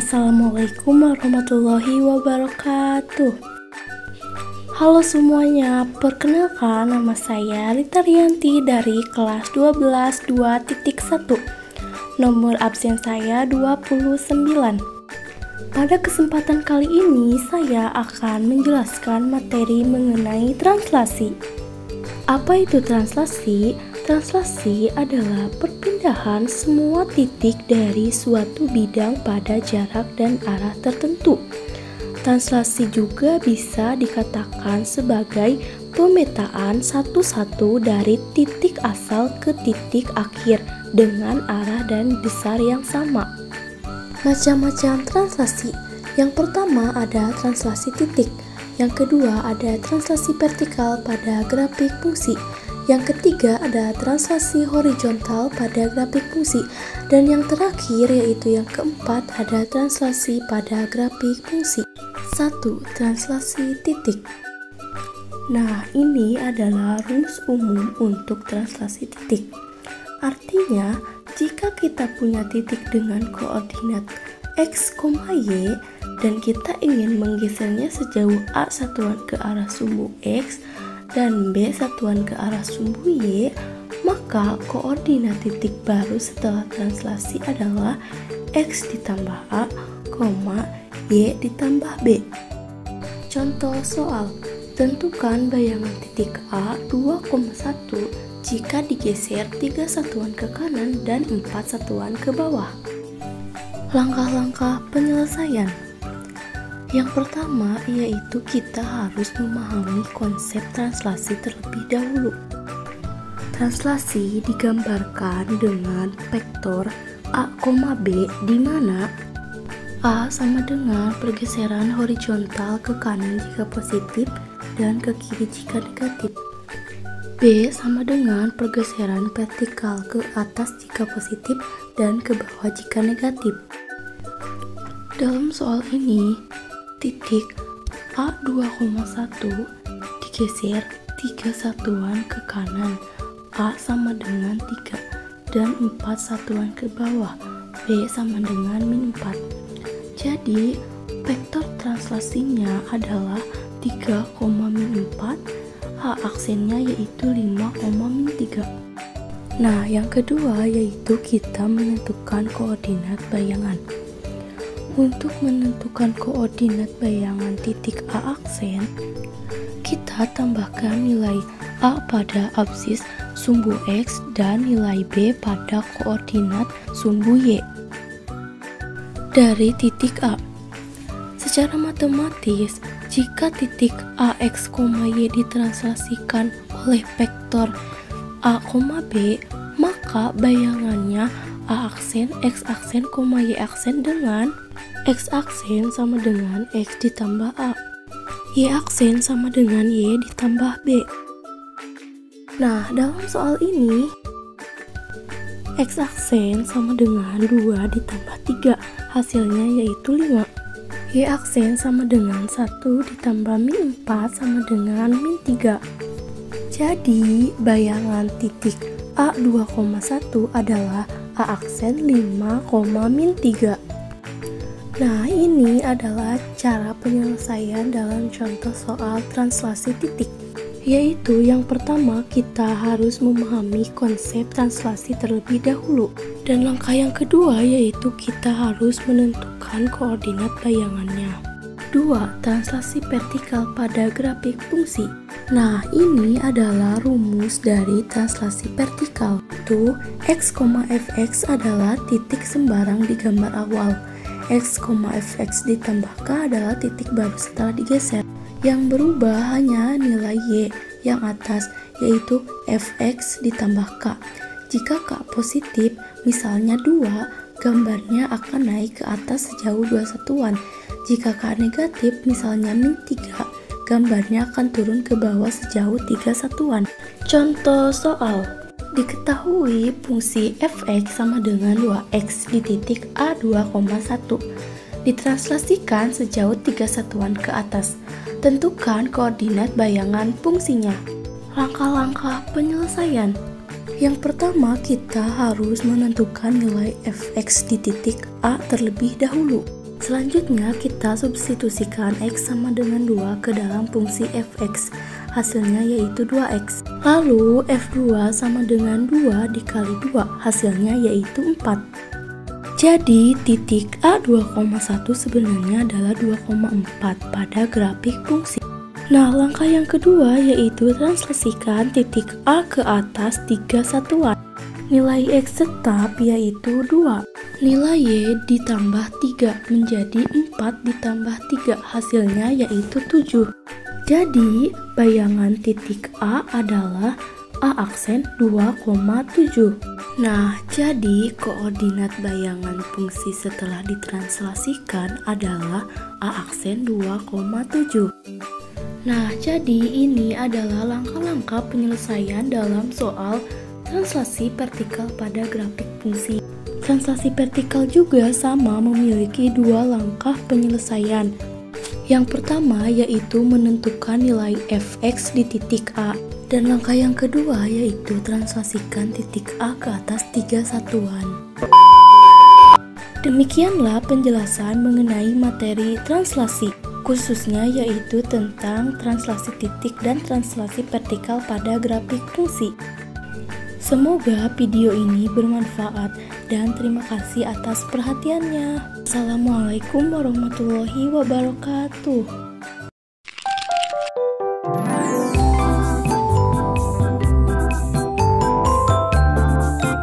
Assalamualaikum warahmatullahi wabarakatuh. Halo semuanya, perkenalkan nama saya Rita Rianti dari kelas 12 2.1. Nomor absen saya 29. Pada kesempatan kali ini saya akan menjelaskan materi mengenai translasi. Apa itu translasi? Translasi adalah perpindahan semua titik dari suatu bidang pada jarak dan arah tertentu. Translasi juga bisa dikatakan sebagai pemetaan satu-satu dari titik asal ke titik akhir dengan arah dan besar yang sama. Macam-macam translasi. Yang pertama ada translasi titik. Yang kedua ada translasi vertikal pada grafik fungsi. Yang ketiga ada translasi horizontal pada grafik fungsi. Dan yang terakhir yaitu yang keempat ada translasi pada grafik fungsi. 1. Translasi titik. Nah, ini adalah rumus umum untuk translasi titik. Artinya, jika kita punya titik dengan koordinat x, y dan kita ingin menggesernya sejauh a satuan ke arah sumbu x dan b satuan ke arah sumbu y, maka koordinat titik baru setelah translasi adalah x ditambah a, y ditambah b. Contoh soal, tentukan bayangan titik A 2,1 jika digeser 3 satuan ke kanan dan 4 satuan ke bawah. Langkah-langkah penyelesaian. Yang pertama yaitu kita harus memahami konsep translasi terlebih dahulu. Translasi digambarkan dengan vektor A, B di mana A sama dengan pergeseran horizontal ke kanan jika positif dan ke kiri jika negatif. B sama dengan pergeseran vertikal ke atas jika positif dan ke bawah jika negatif. Dalam soal ini, titik A 2,1 digeser 3 satuan ke kanan, A sama dengan 3 dan 4 satuan ke bawah, B sama dengan min 4. Jadi, vektor translasinya adalah 3, min 4, A aksennya yaitu 5, min 3. Nah, yang kedua yaitu kita menentukan koordinat bayangan. Untuk menentukan koordinat bayangan titik A aksen, kita tambahkan nilai A pada absis sumbu X dan nilai B pada koordinat sumbu Y dari titik A. Secara matematis, jika titik AX, Y ditranslasikan oleh vektor A, B, maka bayangannya A aksen, X aksen, Y aksen dengan X aksen sama dengan X ditambah A, Y aksen sama dengan Y ditambah B. Nah, dalam soal ini X aksen sama dengan 2 ditambah 3, hasilnya yaitu 5. Y aksen sama dengan 1 ditambah min 4 sama dengan min 3. Jadi, bayangan titik A 2,1 adalah A aksen 5, min 3. Nah, ini adalah cara penyelesaian dalam contoh soal translasi titik. Yaitu yang pertama kita harus memahami konsep translasi terlebih dahulu. Dan langkah yang kedua yaitu kita harus menentukan koordinat bayangannya. 2. Translasi vertikal pada grafik fungsi. Nah, ini adalah rumus dari translasi vertikal. Itu x, fx adalah titik sembarang di gambar awal. X, fx ditambah k adalah titik baru setelah digeser. Yang berubah hanya nilai y yang atas, yaitu fx ditambah k. Jika k positif, misalnya 2, gambarnya akan naik ke atas sejauh 2 satuan. Jika k negatif, misalnya min 3, gambarnya akan turun ke bawah sejauh 3 satuan. Contoh soal, diketahui fungsi fx sama dengan 2x di titik A 2,1 ditranslasikan sejauh 3 satuan ke atas. Tentukan koordinat bayangan fungsinya. Langkah-langkah penyelesaian. Yang pertama, kita harus menentukan nilai fx di titik A terlebih dahulu. Selanjutnya kita substitusikan X sama dengan 2 ke dalam fungsi fx. Hasilnya yaitu 2x. Lalu F2 sama dengan 2 dikali 2, hasilnya yaitu 4. Jadi titik A2,1 sebenarnya adalah 2,4 pada grafik fungsi. Nah, langkah yang kedua yaitu translasikan titik A ke atas 3 satuan. Nilai X tetap yaitu 2. Nilai Y ditambah 3 menjadi 4 ditambah 3, hasilnya yaitu 7. Jadi, bayangan titik A adalah A aksen 2,7. Nah, jadi koordinat bayangan fungsi setelah ditranslasikan adalah A aksen 2,7. Nah, jadi ini adalah langkah-langkah penyelesaian dalam soal translasi vertikal pada grafik fungsi. Translasi vertikal juga sama memiliki dua langkah penyelesaian. Yang pertama yaitu menentukan nilai fx di titik A, dan langkah yang kedua yaitu translasikan titik A ke atas 3 satuan. Demikianlah penjelasan mengenai materi translasi, khususnya yaitu tentang translasi titik dan translasi vertikal pada grafik fungsi. Semoga video ini bermanfaat dan terima kasih atas perhatiannya. Assalamualaikum warahmatullahi wabarakatuh.